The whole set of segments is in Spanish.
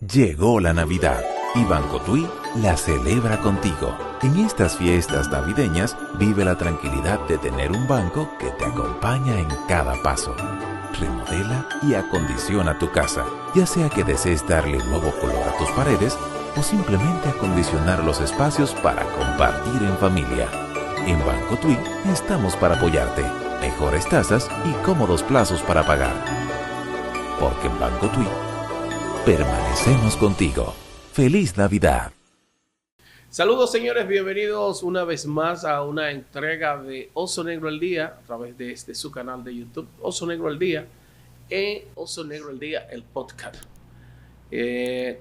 Llegó la Navidad y Banco Tui la celebra contigo. En estas fiestas navideñas vive la tranquilidad de tener un banco que te acompaña en cada paso. Remodela y acondiciona tu casa, ya sea que desees darle un nuevo color a tus paredes o simplemente acondicionar los espacios para compartir en familia. En Banco Tui estamos para apoyarte. Mejores tasas y cómodos plazos para pagar. Porque en Banco Tui permanecemos contigo. ¡Feliz Navidad! Saludos, señores, bienvenidos una vez más a una entrega de Oso Negro al Día a través de su canal de YouTube, Oso Negro al Día, Oso Negro al Día, el podcast.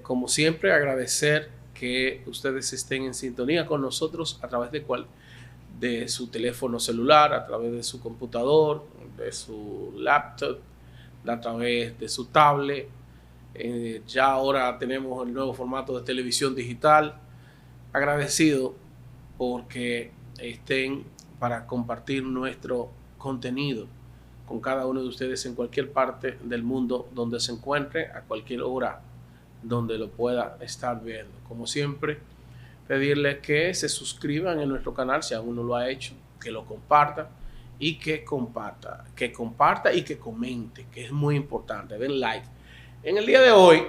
Como siempre, agradecer que ustedes estén en sintonía con nosotros a través de su teléfono celular, a través de su computador, de su laptop, a través de su tablet. Ya ahora tenemos el nuevo formato de televisión digital. Agradecido porque estén para compartir nuestro contenido con cada uno de ustedes en cualquier parte del mundo donde se encuentre, a cualquier hora donde lo pueda estar viendo. Como siempre, pedirles que se suscriban en nuestro canal si aún no lo ha hecho, que lo comparta y que comparta y que comente, que es muy importante. Den like. En el día de hoy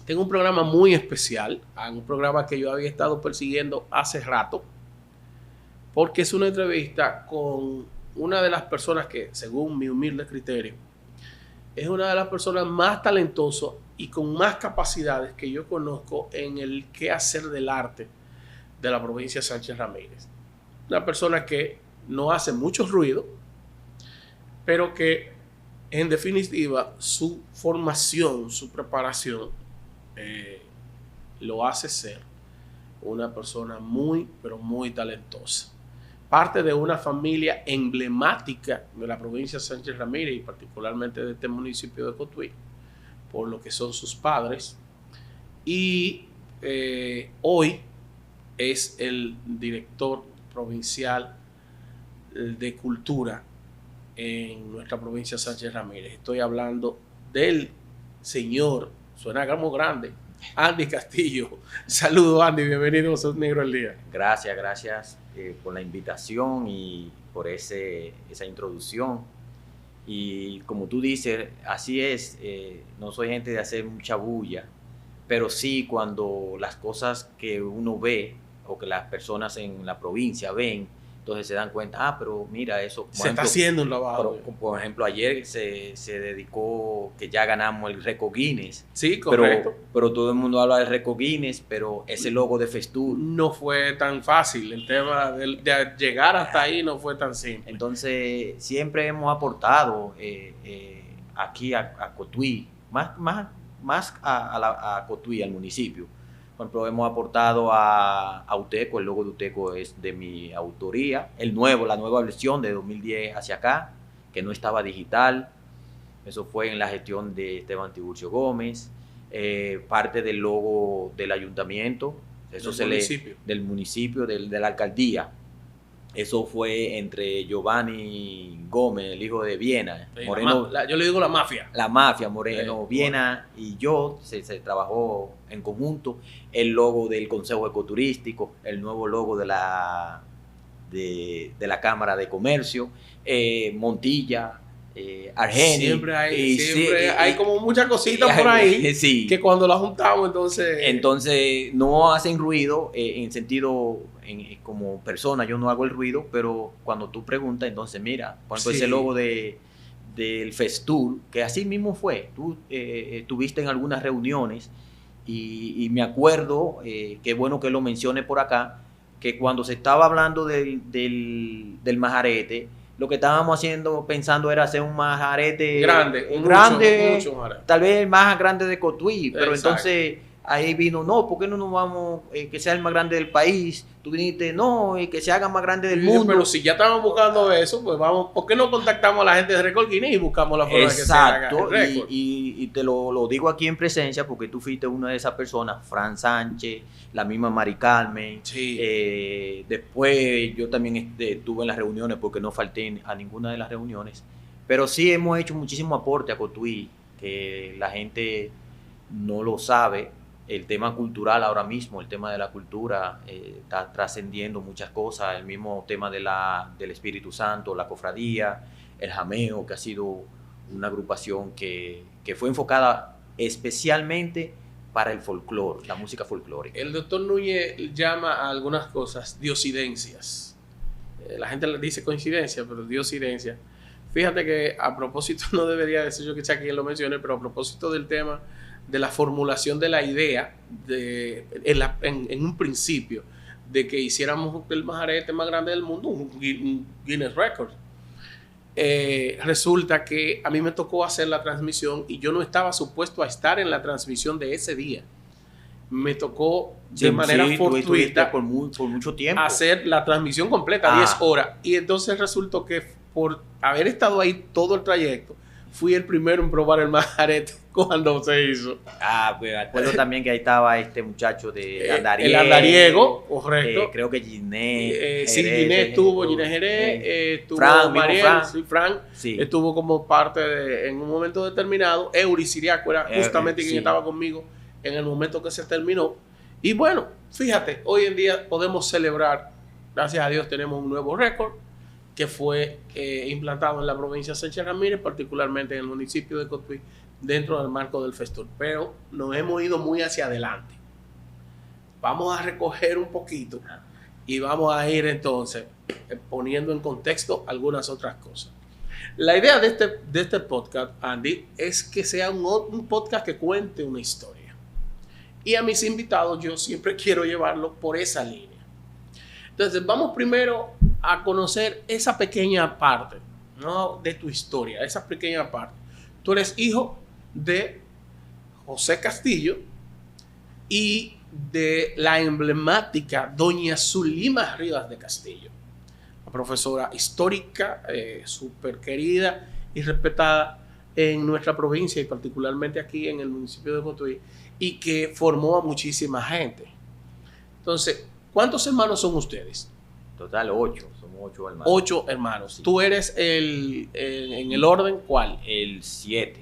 tengo un programa muy especial, un programa que yo había estado persiguiendo hace rato, porque es una entrevista con una de las personas que, según mi humilde criterio, es una de las personas más talentosas y con más capacidades que yo conozco en el quehacer del arte de la provincia de Sánchez Ramírez. Una persona que no hace mucho ruido, pero que en definitiva su formación, su preparación lo hace ser una persona muy, pero muy talentosa. Parte de una familia emblemática de la provincia de Sánchez Ramírez y particularmente de este municipio de Cotuí, por lo que son sus padres. Y hoy es el director provincial de cultura en nuestra provincia de Sánchez Ramírez. Estoy hablando del señor, suena como grande, Andy Castillo. Saludos, Andy, bienvenido a Oso Negro al Día. Gracias por la invitación y por esa introducción. Y como tú dices, así es, no soy gente de hacer mucha bulla, pero sí cuando las cosas que uno ve o que las personas en la provincia ven, entonces se dan cuenta, pero mira eso. Se está haciendo un lavado. Por ejemplo, ayer se dedicó, que ya ganamos el récord Guinness. Sí, correcto. Pero todo el mundo habla del récord Guinness, pero ese logo de Festur. No fue tan fácil, el tema de llegar hasta ahí no fue tan simple. Entonces, siempre hemos aportado aquí a Cotuí, más a Cotuí, al municipio. Por ejemplo, hemos aportado a Uteco, el logo de Uteco es de mi autoría, la nueva versión de 2010 hacia acá, que no estaba digital, eso fue en la gestión de Esteban Tiburcio Gómez, parte del logo del ayuntamiento, del municipio, de la alcaldía. Eso fue entre Giovanni Gómez, el hijo de Viena, Moreno. Yo le digo la mafia. La mafia, Moreno, Viena y yo, se trabajó en conjunto. El logo del Consejo Ecoturístico, el nuevo logo de la Cámara de Comercio, Montilla, Argeni. Siempre hay como muchas cositas por ahí sí, que cuando las juntamos entonces no hacen ruido en sentido, como persona yo no hago el ruido, pero cuando tú preguntas, entonces mira, por ejemplo, ese logo del Festur, que así mismo fue, tú estuviste en algunas reuniones y me acuerdo, qué bueno que lo mencione por acá, que cuando se estaba hablando del majarete, lo que estábamos pensando era hacer un majarete grande, mucho tal vez el más grande de Cotuí, pero exacto. Entonces ahí vino, no, ¿por qué no nos vamos, que sea el más grande del país? Tú viniste, no, y que se haga más grande del mundo. Pero si ya estamos buscando eso, pues vamos, ¿por qué no contactamos a la gente de Record Guinness y buscamos la forma de que se haga el récord? Y te lo digo aquí en presencia porque tú fuiste una de esas personas, Fran Sánchez, la misma Mari Carmen. Sí. Después yo también estuve en las reuniones porque no falté a ninguna de las reuniones. Pero sí hemos hecho muchísimo aporte a Cotuí, que la gente no lo sabe, el tema cultural ahora mismo, el tema de la cultura está trascendiendo muchas cosas, el mismo tema del Espíritu Santo, la cofradía, el jameo, que ha sido una agrupación que fue enfocada especialmente para el folclore, la música folclórica. El doctor Núñez llama a algunas cosas diosidencias. La gente le dice coincidencia, pero diosidencia. Fíjate que a propósito, no debería decir yo que sea quien lo mencione, pero a propósito del tema de la formulación de la idea en un principio de que hiciéramos el majarete más grande del mundo, un Guinness Record. Resulta que a mí me tocó hacer la transmisión y yo no estaba supuesto a estar en la transmisión de ese día. Me tocó de manera fortuita por mucho tiempo hacer la transmisión completa, 10 horas. Y entonces resultó que por haber estado ahí todo el trayecto, fui el primero en probar el majarete cuando se hizo. Pues acuerdo también que ahí estaba este muchacho de Andariego. El Andariego, correcto. Creo que Ginés. Sí, Ginés estuvo, Ginés Jerez, estuvo Frank, sí. Estuvo como parte en un momento determinado. Eury Siriaco era justamente quien estaba conmigo en el momento que se terminó. Y bueno, fíjate, hoy en día podemos celebrar, gracias a Dios tenemos un nuevo récord que fue implantado en la provincia de Sánchez Ramírez, particularmente en el municipio de Cotuí, dentro del marco del Festur. Pero nos hemos ido muy hacia adelante. Vamos a recoger un poquito y vamos a ir entonces poniendo en contexto algunas otras cosas. La idea de este podcast, Andy, es que sea un podcast que cuente una historia. Y a mis invitados yo siempre quiero llevarlo por esa línea. Entonces vamos primero a conocer esa pequeña parte, ¿no?, de tu historia, esa pequeña parte. Tú eres hijo de José Castillo y de la emblemática doña Zulima Rivas de Castillo, la profesora histórica, súper querida y respetada en nuestra provincia y particularmente aquí en el municipio de Cotuí, y que formó a muchísima gente. Entonces, ¿cuántos hermanos son ustedes? Total, 8. Somos 8 hermanos. 8 hermanos. Sí. ¿Tú eres en el orden cuál? El 7.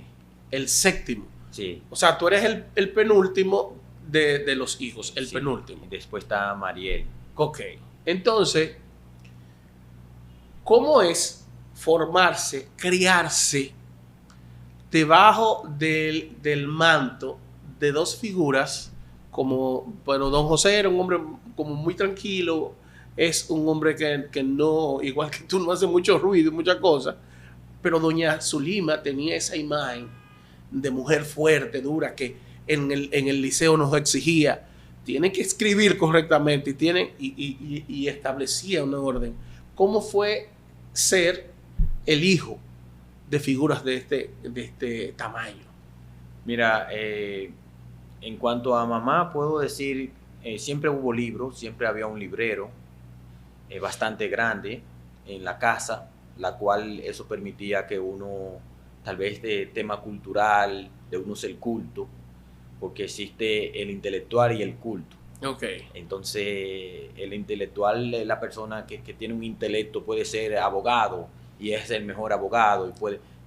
El séptimo. Sí. O sea, tú eres el penúltimo de los hijos, el penúltimo. Después está Mariel. Ok. Entonces, ¿cómo es formarse, criarse debajo del manto de dos figuras? Bueno, don José era un hombre como muy tranquilo, es un hombre que no, igual que tú, no hace mucho ruido y muchas cosas, pero doña Zulima tenía esa imagen de mujer fuerte, dura, que en el liceo nos exigía, tienen que escribir correctamente y establecía una orden. ¿Cómo fue ser el hijo de figuras de este tamaño? Mira, en cuanto a mamá, puedo decir, siempre hubo libros, siempre había un librero bastante grande en la casa, la cual eso permitía que uno, tal vez de tema cultural, de uno ser culto, porque existe el intelectual y el culto. Okay. Entonces, el intelectual es la persona que tiene un intelecto, puede ser abogado y es el mejor abogado, y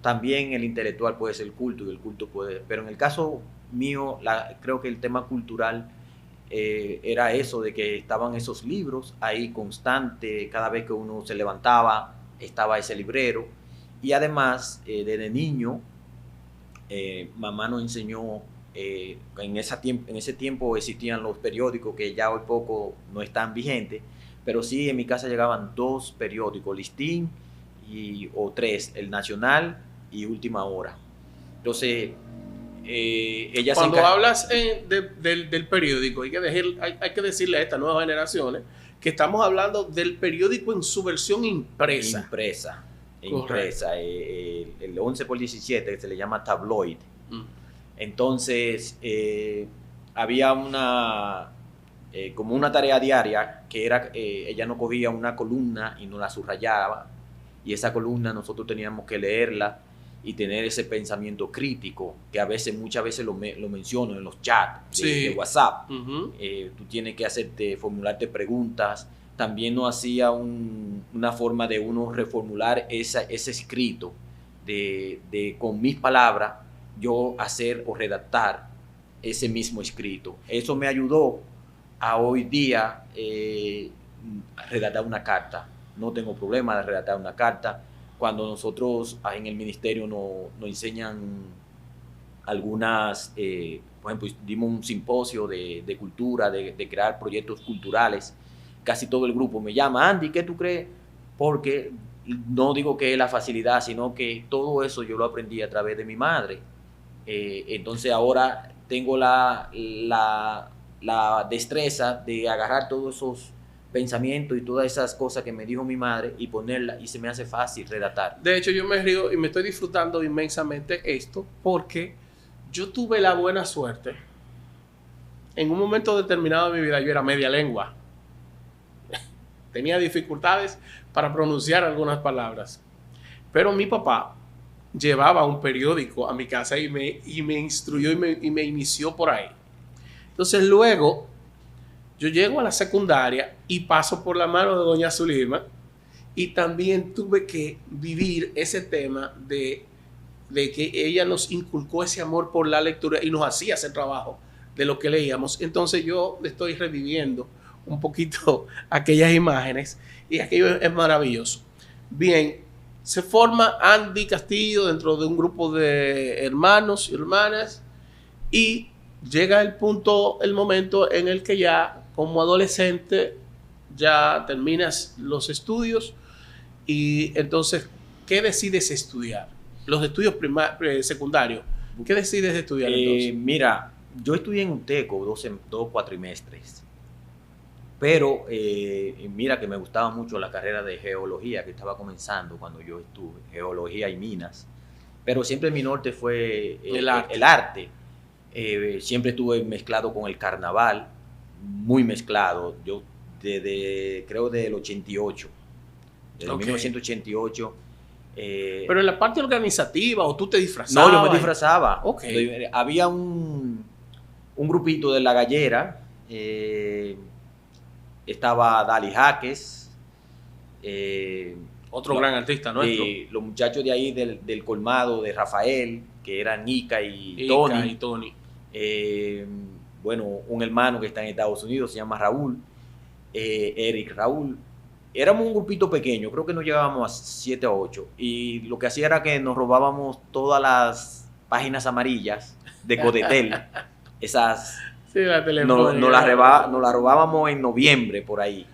también el intelectual puede ser culto y el culto puede, pero en el caso mío, creo que el tema cultural era eso, de que estaban esos libros ahí constante, cada vez que uno se levantaba estaba ese librero, y además desde niño mamá nos enseñó, en ese tiempo existían los periódicos que ya hoy poco no están vigentes, pero sí en mi casa llegaban 2 periódicos, Listín o 3, El Nacional y Última Hora. Entonces ella cuando hablas del periódico, hay que decirle a estas nuevas generaciones que estamos hablando del periódico en su versión impresa. El 11x17, que se le llama tabloid. Entonces había como una tarea diaria que era, ella nos cogía una columna y nos la subrayaba, y esa columna nosotros teníamos que leerla y tener ese pensamiento crítico, que muchas veces lo menciono en los chats de WhatsApp. Tú tienes que formularte preguntas. También nos hacía una forma de uno reformular ese escrito, de con mis palabras, yo hacer o redactar ese mismo escrito. Eso me ayudó a hoy día redactar una carta. No tengo problema de redactar una carta. Cuando nosotros en el ministerio nos enseñan algunas, por ejemplo, dimos un simposio de cultura, de crear proyectos culturales, casi todo el grupo me llama, Andy, ¿qué tú crees? Porque no digo que es la facilidad, sino que todo eso yo lo aprendí a través de mi madre. Entonces ahora tengo la destreza de agarrar todos esos pensamientos y todas esas cosas que me dijo mi madre y ponerla, y se me hace fácil redactar. De hecho, yo me río y me estoy disfrutando inmensamente esto porque yo tuve la buena suerte. En un momento determinado de mi vida yo era media lengua. Tenía dificultades para pronunciar algunas palabras. Pero mi papá llevaba un periódico a mi casa y me instruyó y me inició por ahí. Entonces luego yo llego a la secundaria y paso por la mano de doña Zulima y también tuve que vivir ese tema de que ella nos inculcó ese amor por la lectura y nos hacía hacer trabajo de lo que leíamos. Entonces yo estoy reviviendo un poquito aquellas imágenes y aquello es maravilloso. Bien, se forma Andy Castillo dentro de un grupo de hermanos y hermanas y llega el momento en el que ya como adolescente ya terminas los estudios y entonces, ¿qué decides estudiar? Los estudios secundarios, ¿qué decides estudiar entonces? Mira, yo estudié en UTECO dos cuatrimestres, pero mira que me gustaba mucho la carrera de geología que estaba comenzando cuando yo estuve, geología y minas, pero siempre mi norte fue el arte. Siempre estuve mezclado con el carnaval, muy mezclado, yo creo del 88, desde Okay. 1988. Pero en la parte organizativa, ¿o tú te disfrazabas? No, yo me disfrazaba. Okay. Había un grupito de La Gallera, estaba Dali Jaques, otro gran artista nuestro. Los muchachos de ahí del colmado de Rafael, que eran Ica y Tony. Bueno, un hermano que está en Estados Unidos, se llama Raúl, Eric Raúl. Éramos un grupito pequeño, creo que nos llegábamos a 7 o 8. Y lo que hacía era que nos robábamos todas las páginas amarillas de Codetel. Esas Sí, la nos la robábamos en noviembre, por ahí.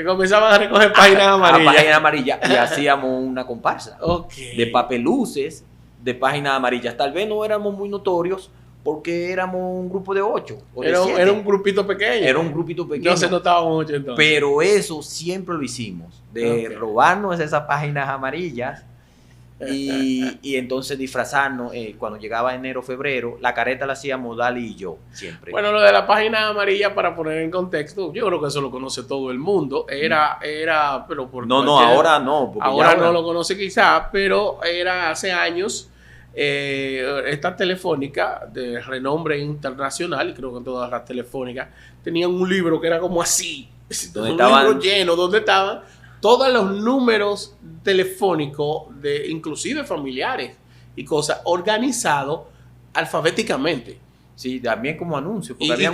Comenzaban a recoger páginas amarillas. Páginas amarillas y hacíamos una comparsa. Okay. De papeluces, de páginas amarillas. Tal vez no éramos muy notorios, porque éramos un grupo de 8 o de 7. Era un grupito pequeño. Era un grupito pequeño. No se notaba mucho entonces. Pero eso siempre lo hicimos, de robarnos esas páginas amarillas y entonces disfrazarnos. Cuando llegaba enero, febrero, la careta la hacíamos Dali y yo, siempre. Bueno, lo de la página amarilla, para poner en contexto, yo creo que eso lo conoce todo el mundo. Pero por ahora no. Ahora no lo conoce quizá, pero era hace años. Esta telefónica de renombre internacional, y creo que todas las telefónicas tenían un libro que era como así, un libro lleno donde estaban todos los números telefónicos de inclusive familiares y cosas, organizados alfabéticamente. Sí, también como anuncios. Y había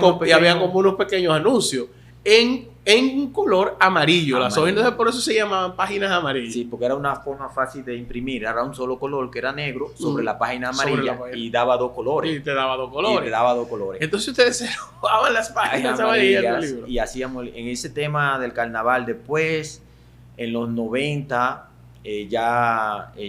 como unos pequeños anuncios en un color amarillo. Las hojas, entonces por eso se llamaban páginas amarillas. Sí, porque era una forma fácil de imprimir. Era un solo color que era negro sobre la página amarilla y daba 2 colores. Y te daba 2 colores. Entonces ustedes se robaban las páginas amarillas del libro. Y hacíamos en ese tema del carnaval. Después, en los 90,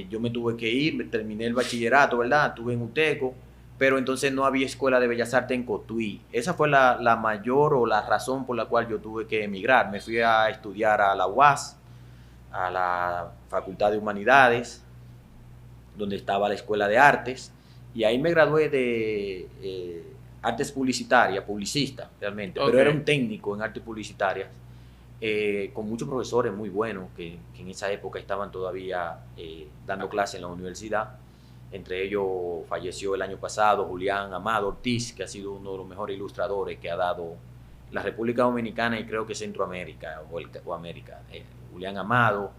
yo me tuve que ir, terminé el bachillerato, ¿verdad? Estuve en UTECO. Pero entonces no había escuela de Bellas Artes en Cotuí. Esa fue la mayor o la razón por la cual yo tuve que emigrar. Me fui a estudiar a la UAS, a la Facultad de Humanidades, donde estaba la Escuela de Artes, y ahí me gradué de artes publicitarias, publicista realmente, pero era un técnico en artes publicitarias, con muchos profesores muy buenos que en esa época estaban todavía dando clases en la universidad. Entre ellos falleció el año pasado Julián Amado Ortiz, que ha sido uno de los mejores ilustradores que ha dado la República Dominicana y creo que Centroamérica o América. Julián Amado,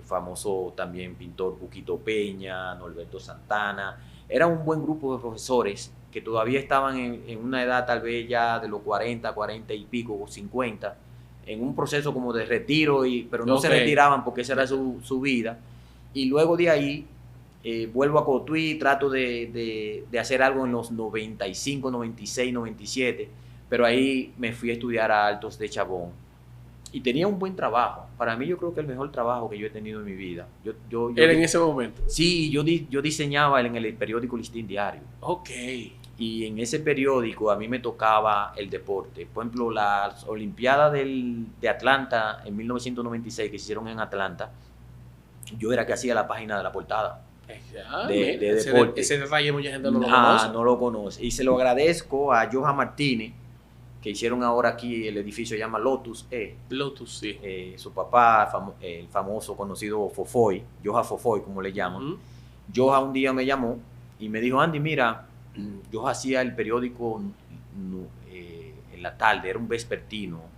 famoso también pintor Buquito Peña, Norberto Santana. Era un buen grupo de profesores que todavía estaban en una edad tal vez ya de los 40, 40 y pico, o 50, en un proceso como de retiro, pero no se retiraban porque esa era su vida. Y luego de ahí vuelvo a Cotuí, trato de hacer algo en los 95, 96, 97, pero ahí me fui a estudiar a Altos de Chabón. Y tenía un buen trabajo. Para mí yo creo que el mejor trabajo que yo he tenido en mi vida. ¿Era en ese momento? Sí, yo diseñaba en el periódico Listín Diario. Ok. Y en ese periódico a mí me tocaba el deporte. Por ejemplo, las Olimpiadas de Atlanta en 1996 que se hicieron en Atlanta, yo era que hacía la página de la portada. De deporte. Ese detalle mucha gente no lo conoce. No lo conoce. Y se lo agradezco a Johan Martínez, que hicieron ahora aquí el edificio, se llama Lotus Lotus, sí. Su papá, el famoso conocido Fofoy, Johan Fofoy, como le llaman. Johan un día me llamó y me dijo: Andy, mira, yo hacía el periódico en la tarde, era un vespertino.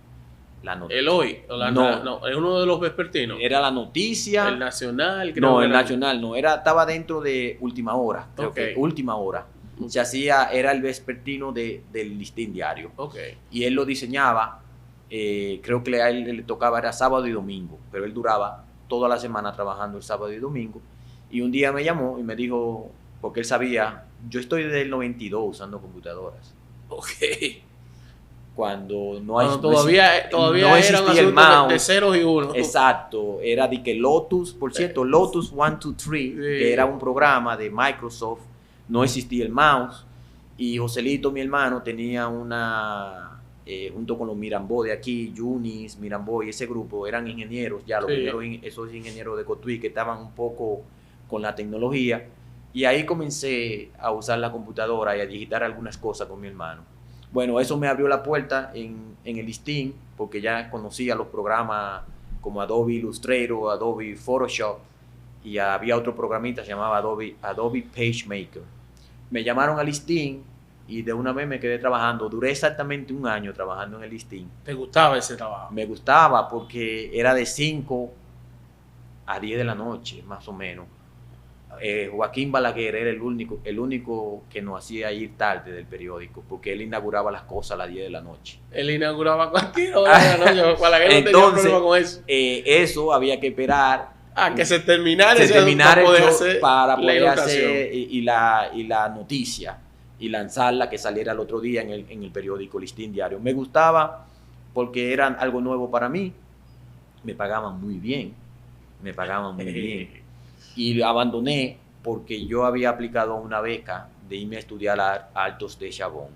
¿El Hoy? No, es uno de los vespertinos. Era La Noticia. El Nacional. No, el Nacional no, estaba dentro de Última Hora, creo que Última Hora. Se hacía, era el vespertino del Listín Diario. Y él lo diseñaba, creo que a él le tocaba, era sábado y domingo, pero él duraba toda la semana trabajando el sábado y domingo. Y un día me llamó y me dijo, porque él sabía, yo estoy desde el 92 usando computadoras. Cuando todavía no era un asunto de ceros y unos. Exacto, era de que Lotus, por cierto, Lotus 123, que era un programa de Microsoft. No existía el mouse, y Joselito, mi hermano, tenía junto con los Mirambó de aquí, Yunis, Mirambó y ese grupo, eran ingenieros, ya los primeros, esos ingenieros de Cotuí que estaban un poco con la tecnología, y ahí comencé a usar la computadora y a digitar algunas cosas con mi hermano. Bueno, eso me abrió la puerta en el Listín, porque ya conocía los programas como Adobe Illustrator, Adobe Photoshop, y había otro programita que se llamaba Adobe PageMaker. Me llamaron al Listín y de una vez me quedé trabajando. Duré exactamente un año trabajando en el Listín. ¿Te gustaba ese trabajo? Me gustaba porque era de 5 a 10 de la noche, más o menos. Joaquín Balaguer era el único que nos hacía ir tarde del periódico, porque él inauguraba las cosas a las 10 de la noche. Él inauguraba cualquier hora de la noche. Balaguer no tenía problema con eso. Eso había que esperar que se terminara para poder hacer y la noticia y lanzarla, que saliera el otro día en el periódico Listín Diario. Me gustaba porque era algo nuevo para mí. Me pagaban muy bien. Y abandoné porque yo había aplicado una beca de irme a estudiar a Altos de Chabón.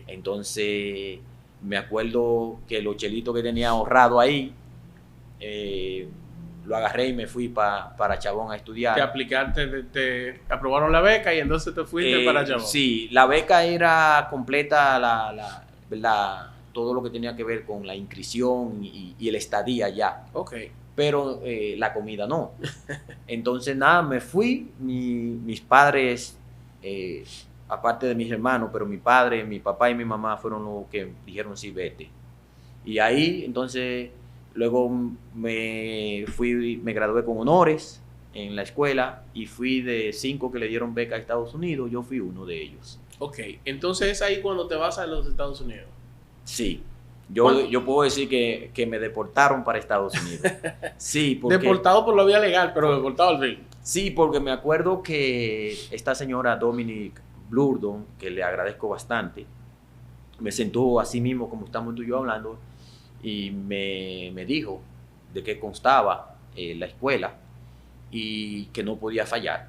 Entonces me acuerdo que los chelitos que tenía ahorrado ahí, lo agarré y me fui para Chabón a estudiar. Te aprobaron la beca y entonces te fuiste para Chabón. Sí, la beca era completa, todo lo que tenía que ver con la inscripción y el estadía ya. Pero la comida no. Entonces nada, me fui. Mis padres, aparte de mis hermanos, pero mi papá y mi mamá fueron los que dijeron sí, vete. Y ahí entonces luego me gradué con honores en la escuela y fui de 5 que le dieron beca a Estados Unidos, yo fui uno de ellos. Entonces es ahí cuando te vas a los Estados Unidos. Sí. Yo puedo decir que me deportaron para Estados Unidos. Sí, porque, deportado por la vía legal, pero deportado al fin. Sí, porque me acuerdo que esta señora Dominic Blurdon, que le agradezco bastante, me sentó así mismo como estamos tú y yo hablando y me dijo de qué constaba la escuela y que no podía fallar.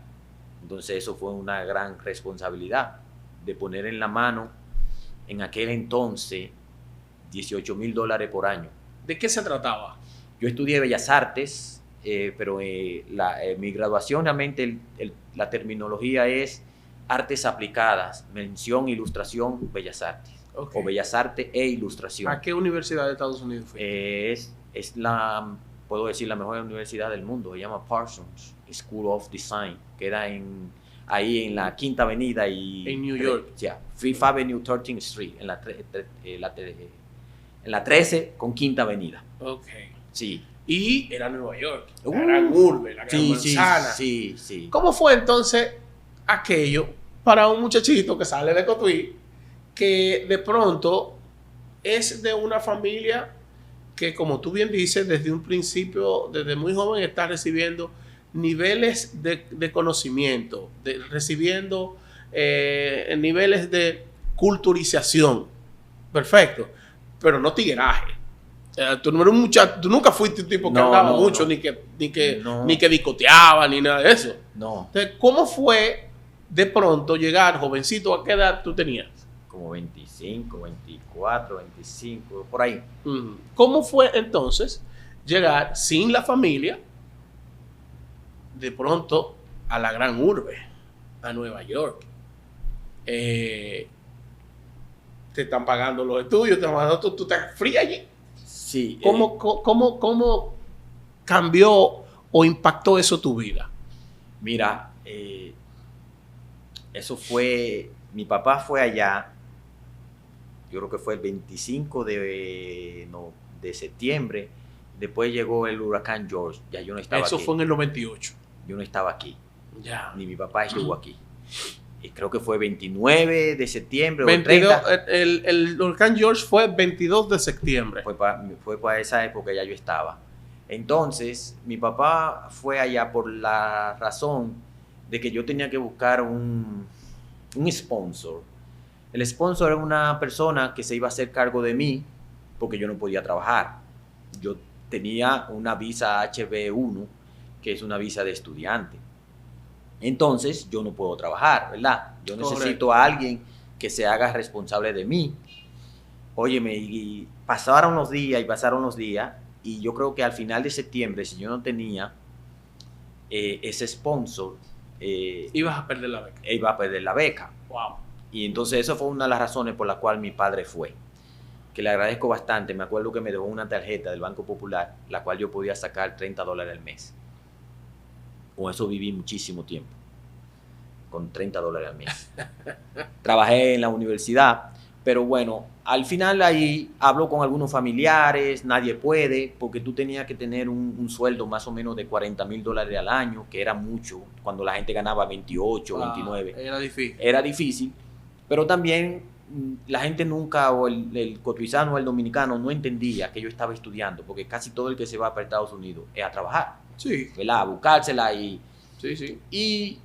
Entonces eso fue una gran responsabilidad de poner en la mano en aquel entonces $18,000 por año. ¿De qué se trataba? Yo estudié Bellas Artes, pero mi graduación realmente la terminología es Artes Aplicadas, mención, ilustración, Bellas Artes. O Bellas Artes e Ilustración. ¿A qué universidad de Estados Unidos fue? Puedo decir, la mejor universidad del mundo. Se llama Parsons School of Design. Queda ahí en la Quinta Avenida en New York. Fifth Avenue, 13th Street, en la 13 con Quinta Avenida. Sí. Y era Nueva York, la gran urbe, la gran manzana. Sí. ¿Cómo fue entonces aquello para un muchachito que sale de Cotuí, que de pronto es de una familia que, como tú bien dices, desde un principio, desde muy joven, está recibiendo niveles de conocimiento, recibiendo niveles de culturización. Perfecto. Pero no tigueraje. Tú no eres un muchacho, tú nunca fuiste un tipo que andaba mucho, ni que discoteaba, ni nada de eso. No. Entonces, ¿cómo fue de pronto llegar, jovencito, a qué edad tú tenías? Como 25, 24, 25, por ahí. ¿Cómo fue entonces llegar sin la familia de pronto a la gran urbe, a Nueva York? Te están pagando los estudios, te están pagando, tú estás free allí. Sí. ¿Cómo cambió o impactó eso tu vida? Mira, eso fue, mi papá fue allá, yo creo que fue el 25 de septiembre, después llegó el huracán George, ya yo no estaba aquí. Eso fue en el 98. Yo no estaba aquí, Ya. ni mi papá estuvo aquí. Y creo que fue 29 de septiembre 22, o 30. El huracán George fue 22 de septiembre. Fue para esa época ya yo estaba. Entonces, mi papá fue allá por la razón de que yo tenía que buscar un sponsor. El sponsor era una persona que se iba a hacer cargo de mí porque yo no podía trabajar. Yo tenía una visa HB1, que es una visa de estudiante. Entonces, yo no puedo trabajar, ¿verdad? Yo necesito a alguien que se haga responsable de mí. Óyeme, y pasaron los días, y yo creo que al final de septiembre, si yo no tenía ese sponsor, ibas a perder la beca. Iba a perder la beca. Wow. Y entonces esa fue una de las razones por la cual mi padre fue. Que le agradezco bastante. Me acuerdo que me dejó una tarjeta del Banco Popular, la cual yo podía sacar $30 al mes. Con eso viví muchísimo tiempo. Con $30 al mes. Trabajé en la universidad. Pero bueno, al final ahí hablo con algunos familiares, nadie puede, porque tú tenías que tener un sueldo más o menos de $40,000 al año, que era mucho, cuando la gente ganaba 28, 29. Era difícil. Era difícil, pero también la gente nunca, o el cotuizano o el dominicano, no entendía que yo estaba estudiando, porque casi todo el que se va para Estados Unidos es a trabajar, sí, ¿verdad? A buscársela y... Sí, sí. Y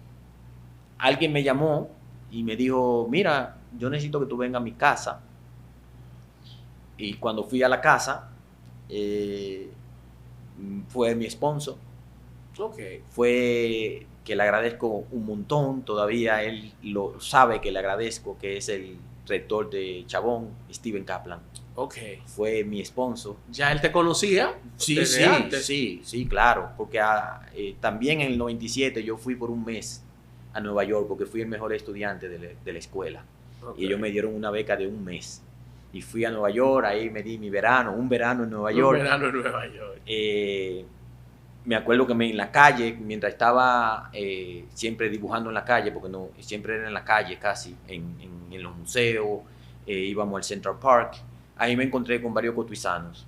alguien me llamó y me dijo, mira, yo necesito que tú vengas a mi casa. Y cuando fui a la casa, fue mi sponsor. Okay. Fue que le agradezco un montón. Todavía él lo sabe que le agradezco, que es el rector de Chabón, Steven Kaplan. Okay. Fue mi sponsor. ¿Ya él te conocía? Sí, sí, claro. Porque también en el 97 yo fui por un mes a Nueva York, porque fui el mejor estudiante de la escuela. Okay. Y ellos me dieron una beca de un mes. Y fui a Nueva York, ahí me di un verano en Nueva York. Un verano en Nueva York. Me acuerdo que en la calle, mientras estaba siempre dibujando en la calle, porque no siempre era en la calle casi, en los museos, íbamos al Central Park, ahí me encontré con varios cotuizanos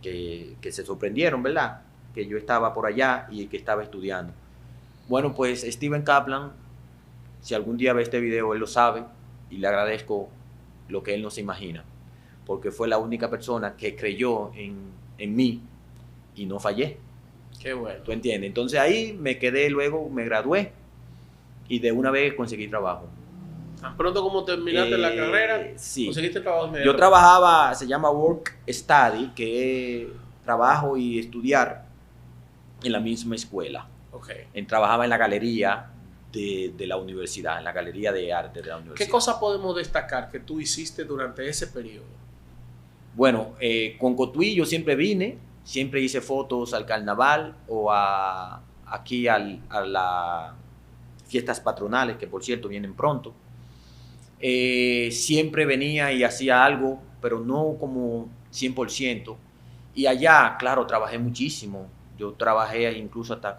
que se sorprendieron, ¿verdad? Que yo estaba por allá y que estaba estudiando. Bueno, pues Steven Kaplan, si algún día ve este video, él lo sabe, y le agradezco lo que él no se imagina, porque fue la única persona que creyó en mí y no fallé. Qué bueno. ¿Tú entiendes? Entonces ahí me quedé, luego me gradué y de una vez conseguí trabajo. ¿Tan pronto como terminaste la carrera? Sí. ¿Conseguiste trabajo inmediato? Yo trabajaba, se llama Work Study, que es trabajo y estudiar en la misma escuela. Okay. Trabajaba en la galería de la universidad, en la galería de arte de la universidad. ¿Qué cosas podemos destacar que tú hiciste durante ese periodo? Bueno, con Cotuí yo siempre vine, siempre hice fotos al carnaval o aquí a las fiestas patronales, que por cierto vienen pronto. Siempre venía y hacía algo, pero no como 100%. Y allá, claro, trabajé muchísimo. Yo trabajé incluso hasta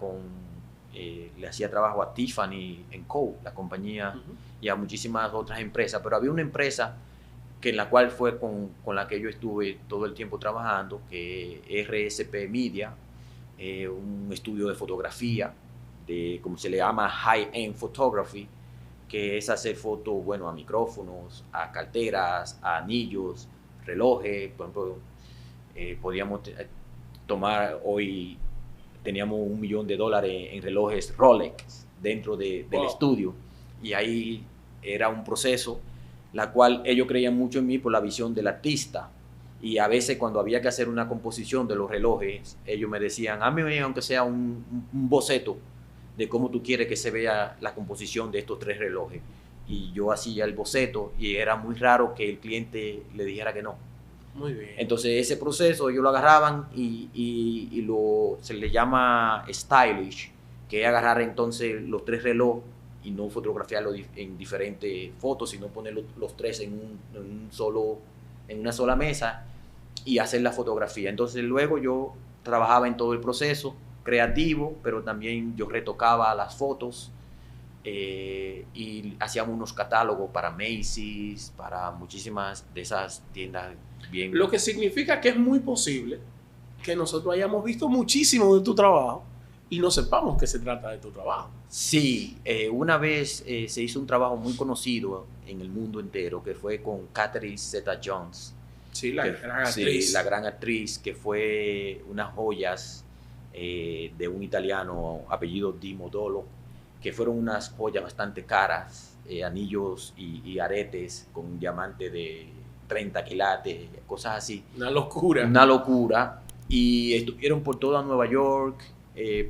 le hacía trabajo a Tiffany & Co., la compañía, y a muchísimas otras empresas, pero había una empresa en la cual fue con la que yo estuve todo el tiempo trabajando, que es RSP Media, un estudio de fotografía, como se le llama High-End Photography, que es hacer fotos, bueno, a micrófonos, a carteras, a anillos, relojes. Por ejemplo, podíamos tomar hoy, teníamos $1 millón en relojes Rolex dentro del estudio, y ahí era un proceso la cual ellos creían mucho en mí por la visión del artista, y a veces cuando había que hacer una composición de los relojes, ellos me decían, hazme aunque sea un boceto de cómo tú quieres que se vea la composición de estos 3 relojes, y yo hacía el boceto, y era muy raro que el cliente le dijera que no. Muy bien. Entonces ese proceso ellos lo agarraban y se le llama stylish, que es agarrar entonces los 3 relojes y no fotografiarlos en diferentes fotos, sino poner los 3 en una sola mesa y hacer la fotografía. Entonces luego yo trabajaba en todo el proceso creativo, pero también yo retocaba las fotos, y hacíamos unos catálogos para Macy's, para muchísimas de esas tiendas bien. Lo que significa que es muy posible que nosotros hayamos visto muchísimo de tu trabajo y no sepamos que se trata de tu trabajo. Sí, una vez se hizo un trabajo muy conocido en el mundo entero, que fue con Catherine Zeta-Jones. Sí, la gran actriz. Sí, la gran actriz, que fue unas joyas de un italiano apellido Di Modolo, que fueron unas joyas bastante caras, anillos y aretes con un diamante de 30 quilates, cosas así. Una locura. Una locura. Y estuvieron por toda Nueva York,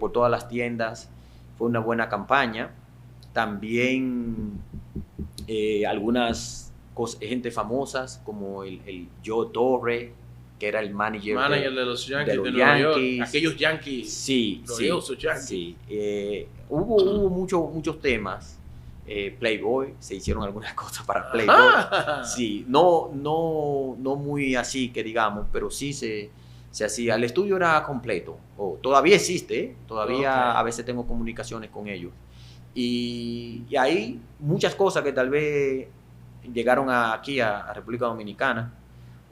por todas las tiendas. Fue una buena campaña. También algunas gente famosas como el Joe Torre, que era el manager de los Yankees de Nueva York. Aquellos Yankees. Sí, gloriosos Yankees. Sí. Hubo muchos temas. Playboy, se hicieron algunas cosas para Playboy. Ajá. Sí, no muy así que digamos, pero sí se hacía. El estudio era completo. Todavía existe, todavía a veces tengo comunicaciones con ellos. Y hay muchas cosas que tal vez llegaron aquí a República Dominicana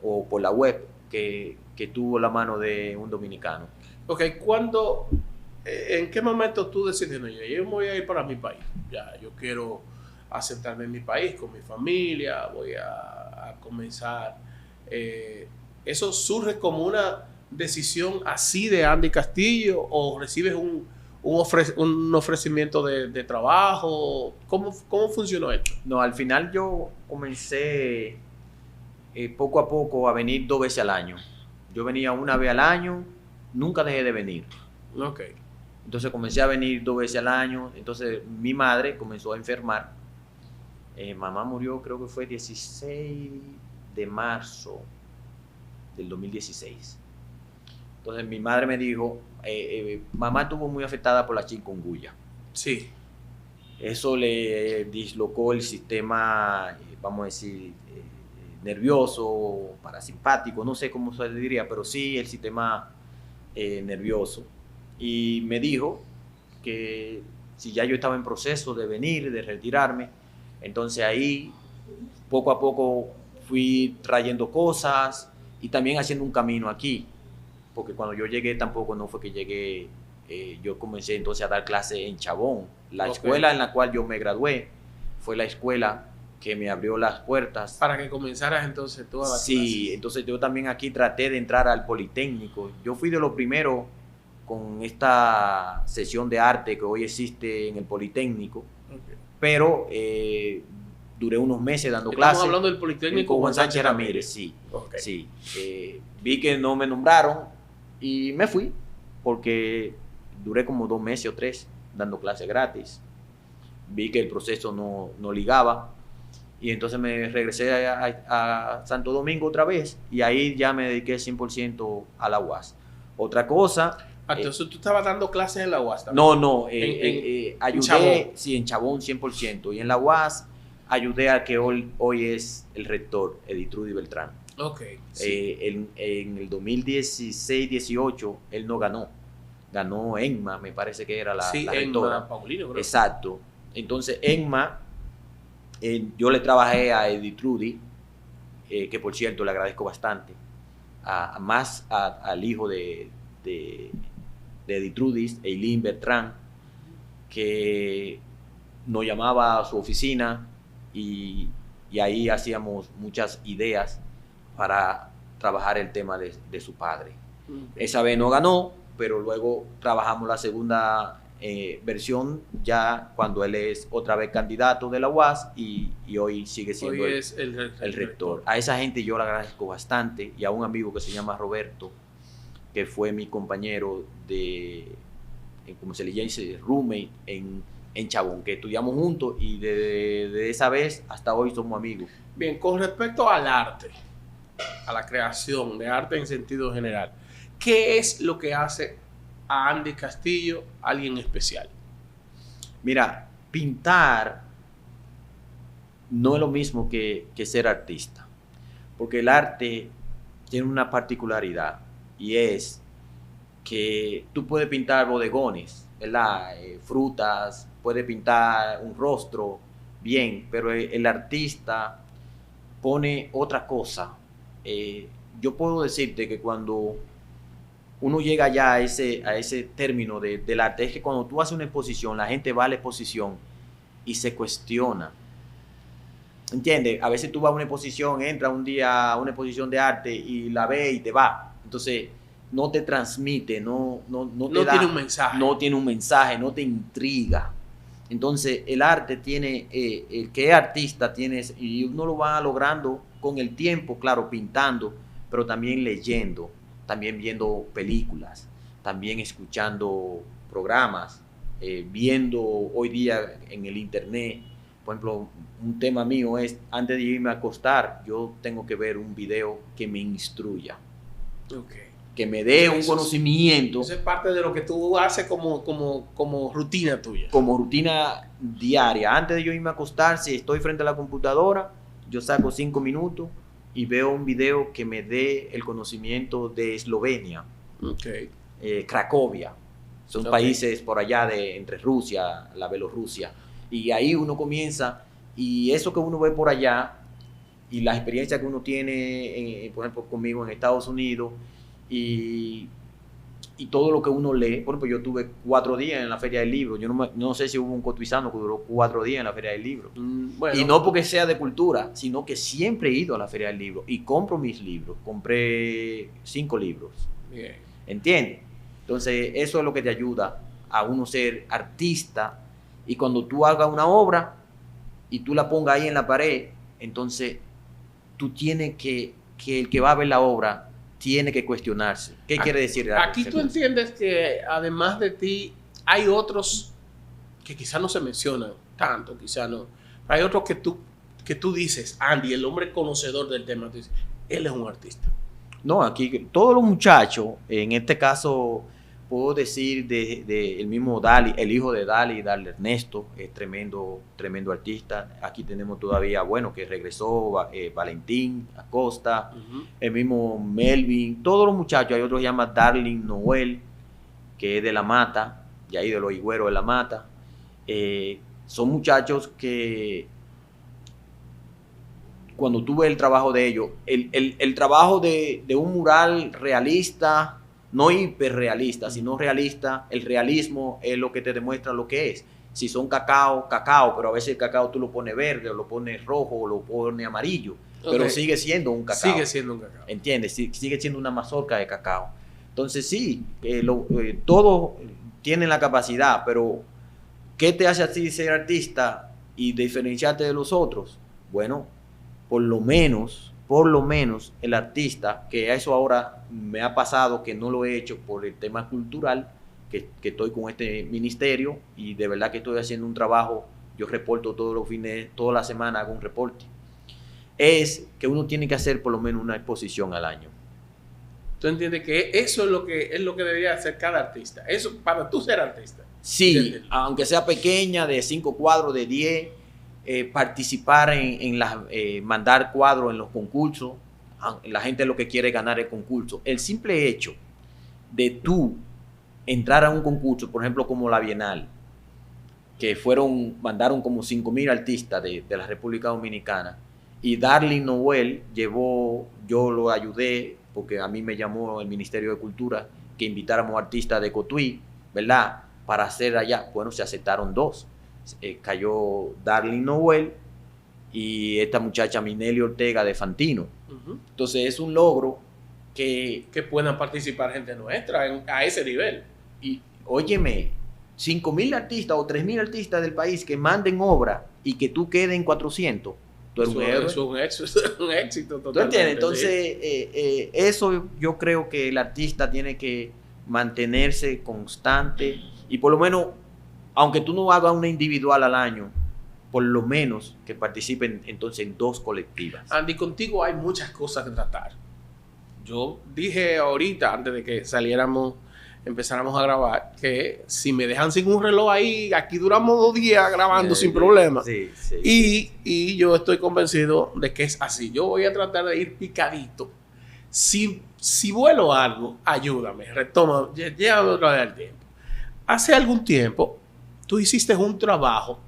o por la web que tuvo la mano de un dominicano. Ok, ¿en qué momento tú decides, no, yo me voy a ir para mi país? Ya, yo quiero asentarme en mi país con mi familia, voy a comenzar. ¿Eso surge como una decisión así de Andy Castillo o recibes un ofrecimiento de trabajo? ¿Cómo funcionó esto? No, al final yo comencé poco a poco a venir 2 veces al año. Yo venía 1 vez al año, nunca dejé de venir. Ok. Entonces comencé a venir 2 veces al año. Entonces mi madre comenzó a enfermar. Mamá murió, creo que fue 16 de marzo del 2016. Entonces mi madre me dijo, mamá estuvo muy afectada por la chikungunya. Sí. Eso le dislocó el sistema, vamos a decir, nervioso, parasimpático, no sé cómo se le diría, pero sí el sistema nervioso. Y me dijo que si ya yo estaba en proceso de venir, de retirarme, entonces ahí poco a poco fui trayendo cosas y también haciendo un camino aquí, porque cuando yo llegué tampoco no fue que llegué, yo comencé entonces a dar clases en Chabón. La escuela en la cual yo me gradué fue la escuela que me abrió las puertas. Para que comenzaras entonces tú a dar clases. Sí, entonces yo también aquí traté de entrar al Politécnico. Yo fui de los primeros con esta sesión de arte que hoy existe en el Politécnico, pero duré unos meses dando clases. Estamos hablando del Politécnico Juan Sánchez Ramírez, sí. Okay. Sí. Vi que no me nombraron y me fui, porque duré como 2 meses o 3 dando clases gratis. Vi que el proceso no ligaba y entonces me regresé a Santo Domingo otra vez y ahí ya me dediqué 100% a la UAS. Otra cosa... Entonces tú estabas dando clases en la UAS también. No, ayudé, en Chabón. Sí, en Chabón 100%. Y en la UAS ayudé a que hoy es el rector, Editrudy Beltrán. Ok. Sí. En el 2016-18 él no ganó. Ganó Enma, me parece que era la rectora. Enma Paulino, creo. Exacto. Entonces Enma, yo le trabajé a Editrudy, que por cierto le agradezco bastante, más al hijo de Editrudy, Eileen Bertrán, que nos llamaba a su oficina y ahí hacíamos muchas ideas para trabajar el tema de su padre. Esa vez no ganó, pero luego trabajamos la segunda versión ya cuando él es otra vez candidato de la UAS y hoy sigue siendo hoy es el rector. A esa gente yo le agradezco bastante, y a un amigo que se llama Roberto, que fue mi compañero de, como se le dice, roommate en Chabón, que estudiamos juntos y de esa vez hasta hoy somos amigos. Bien, con respecto al arte, a la creación de arte en sentido general, ¿qué es lo que hace a Andy Castillo alguien especial? Mira, pintar no es lo mismo que ser artista, porque el arte tiene una particularidad y es que tú puedes pintar bodegones, ¿verdad? Frutas, puedes pintar un rostro, bien, pero el artista pone otra cosa. Yo puedo decirte que cuando uno llega ya a ese término del arte, es que cuando tú haces una exposición, la gente va a la exposición y se cuestiona. ¿Entiendes? A veces tú vas a una exposición, entras un día a una exposición de arte y la ves y te va. Entonces, no te transmite, no te da, tiene un mensaje. No tiene un mensaje, no te intriga. Entonces, el arte tiene, el que es artista tiene, y uno lo va logrando con el tiempo, claro, pintando, pero también leyendo, también viendo películas, también escuchando programas, viendo hoy día en el internet. Por ejemplo, un tema mío es, antes de irme a acostar, yo tengo que ver un video que me instruya, que me dé un conocimiento. Eso es parte de lo que tú haces como rutina tuya. Como rutina diaria. Antes de yo irme a acostar, si estoy frente a la computadora, yo saco 5 minutos y veo un video que me dé el conocimiento de Eslovenia, Cracovia. Son países por allá entre Rusia, la Bielorrusia. Y ahí uno comienza, y eso que uno ve por allá, y la experiencia que uno tiene, por ejemplo, conmigo en Estados Unidos, y todo lo que uno lee. Por ejemplo, yo tuve 4 días en la Feria del Libro. Yo no sé si hubo un cotuizano que duró 4 días en la Feria del Libro. Bueno. Y no porque sea de cultura, sino que siempre he ido a la Feria del Libro y compro mis libros. Compré 5 libros. Bien. ¿Entiendes? Entonces, eso es lo que te ayuda a uno ser artista. Y cuando tú hagas una obra y tú la pongas ahí en la pared, entonces tú tienes que el que va a ver la obra tiene que cuestionarse. ¿Qué quiere decir? Aquí tú entiendes que además de ti hay otros que quizás no se mencionan tanto, quizás no. Hay otros que tú dices, Andy, el hombre conocedor del tema, tú dices, él es un artista. No, aquí todos los muchachos, en este caso puedo decir de el mismo Dali, el hijo de Dali Ernesto, es tremendo artista. Aquí tenemos todavía, bueno, que regresó Valentín Acosta, el mismo Melvin, todos los muchachos. Hay otro que se llama Darling Noel, que es de La Mata, de ahí de los Higüeros de La Mata. Son muchachos que cuando tú ves el trabajo de ellos, el trabajo de un mural realista, no hiperrealista, sino realista. El realismo es lo que te demuestra lo que es. Si son cacao, pero a veces el cacao tú lo pones verde, o lo pones rojo, o lo pones amarillo, pero sigue siendo un cacao. Sigue siendo un cacao. ¿Entiendes? Sigue siendo una mazorca de cacao. Entonces sí, todos tienen la capacidad, pero ¿qué te hace a ti ser artista y diferenciarte de los otros? Bueno, por lo menos el artista, que eso ahora me ha pasado que no lo he hecho por el tema cultural, que estoy con este ministerio y de verdad que estoy haciendo un trabajo. Yo reporto todos los fines, toda la semana hago un reporte. Es que uno tiene que hacer por lo menos una exposición al año. ¿Tú entiendes que eso es lo que debería hacer cada artista? Eso para tú ser artista. Sí, aunque sea pequeña, de 5 cuadros, de 10, participar en mandar cuadros en los concursos. La gente lo que quiere es ganar el concurso. El simple hecho de tú entrar a un concurso, por ejemplo, como la Bienal, que mandaron como 5,000 artistas de la República Dominicana, y Darling Noel yo lo ayudé, porque a mí me llamó el Ministerio de Cultura que invitáramos artistas de Cotuí, ¿verdad?, para hacer allá. Bueno, se aceptaron 2. cayó Darlene Noel y esta muchacha Minelli Ortega de Fantino. Entonces es un logro que puedan participar gente nuestra a ese nivel. Y óyeme, 5,000 artistas o 3,000 artistas del país que manden obra y que tú quedes en 400. Es un éxito totalmente. ¿Tú entiendes? Entonces, eso yo creo que el artista tiene que mantenerse constante y por lo menos, aunque tú no hagas una individual al año, por lo menos que participen entonces en 2 colectivas. Andy, contigo hay muchas cosas que tratar. Yo dije ahorita, antes de que empezáramos a grabar, que si me dejan sin un reloj ahí, aquí duramos 2 días grabando sin problema. Sí. Y yo estoy convencido de que es así. Yo voy a tratar de ir picadito. Si vuelo algo, ayúdame, retoma, llévame otra vez al tiempo. Hace algún tiempo, tú hiciste un trabajo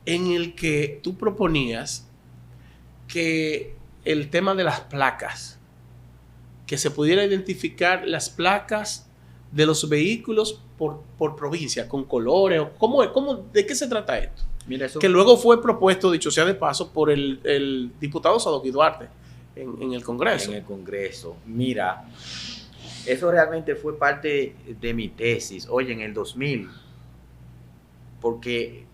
en el que tú proponías que el tema de las placas, que se pudiera identificar las placas de los vehículos por provincia, con colores. ¿De qué se trata esto? Mira, eso que luego fue propuesto, dicho sea de paso, por el diputado Sadoki Duarte en el Congreso. En el Congreso. Mira, eso realmente fue parte de mi tesis, oye, en el 2000. Porque,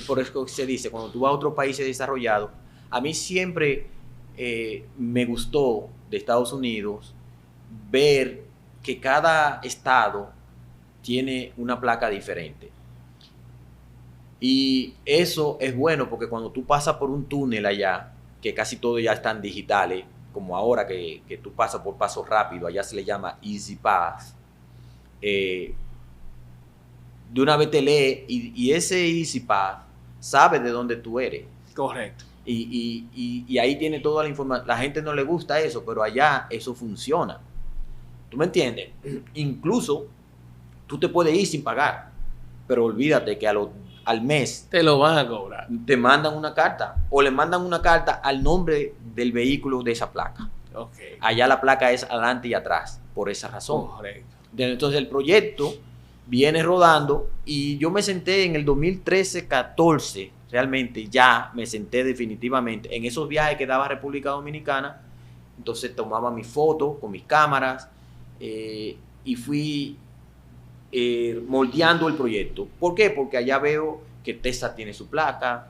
por eso se dice, cuando tú vas a otro país desarrollado, a mí siempre me gustó de Estados Unidos ver que cada estado tiene una placa diferente. Y eso es bueno porque cuando tú pasas por un túnel allá, que casi todos ya están digitales, como ahora que tú pasas por paso rápido, allá se le llama Easy Pass, de una vez te lee y ese Easy Pass sabe de dónde tú eres. Correcto. Y ahí tiene toda la información. La gente no le gusta eso, pero allá eso funciona. ¿Tú me entiendes? Incluso tú te puedes ir sin pagar, pero olvídate que al mes te lo van a cobrar. Te mandan una carta o le mandan una carta al nombre del vehículo de esa placa. Okay. Allá la placa es adelante y atrás, por esa razón. Correcto. Entonces el proyecto viene rodando y yo me senté en el 2013-14, realmente ya me senté definitivamente en esos viajes que daba a República Dominicana. Entonces tomaba mis fotos con mis cámaras y fui moldeando el proyecto. ¿Por qué? Porque allá veo que Texas tiene su placa,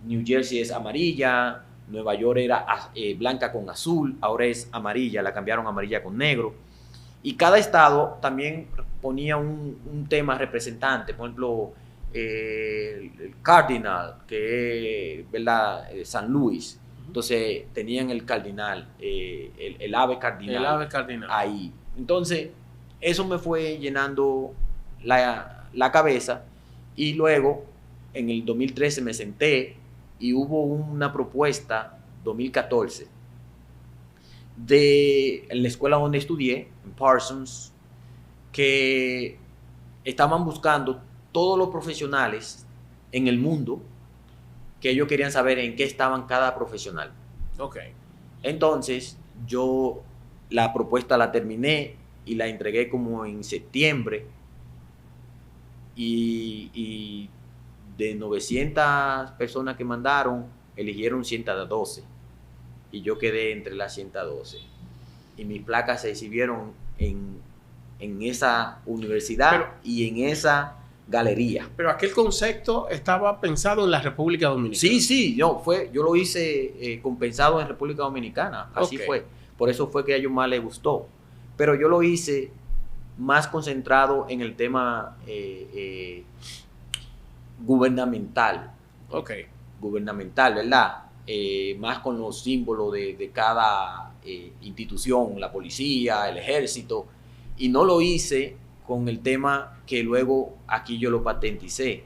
New Jersey es amarilla, Nueva York era blanca con azul, ahora es amarilla, la cambiaron a amarilla con negro. Y cada estado también ponía un tema representante, por ejemplo, el Cardinal, que es, ¿verdad?, San Luis. Entonces tenían el cardinal, el ave cardinal. El ave cardinal. Ahí. Entonces, eso me fue llenando la cabeza y luego, en el 2013 me senté y hubo una propuesta, 2014, en la escuela donde estudié, en Parsons, que estaban buscando todos los profesionales en el mundo, que ellos querían saber en qué estaban cada profesional. Okay. Entonces, yo la propuesta la terminé y la entregué como en septiembre y de 900 personas que mandaron, eligieron 112 y yo quedé entre las 112 y mis placas se exhibieron en esa universidad y en esa galería. Pero aquel concepto estaba pensado en la República Dominicana. Sí, yo lo hice compensado en República Dominicana, así Okay. fue. Por eso fue que a ellos más les gustó. Pero yo lo hice más concentrado en el tema gubernamental. Okay. Gubernamental, ¿verdad? Más con los símbolos de cada institución, la policía, el ejército. Y no lo hice con el tema que luego aquí yo lo patenticé,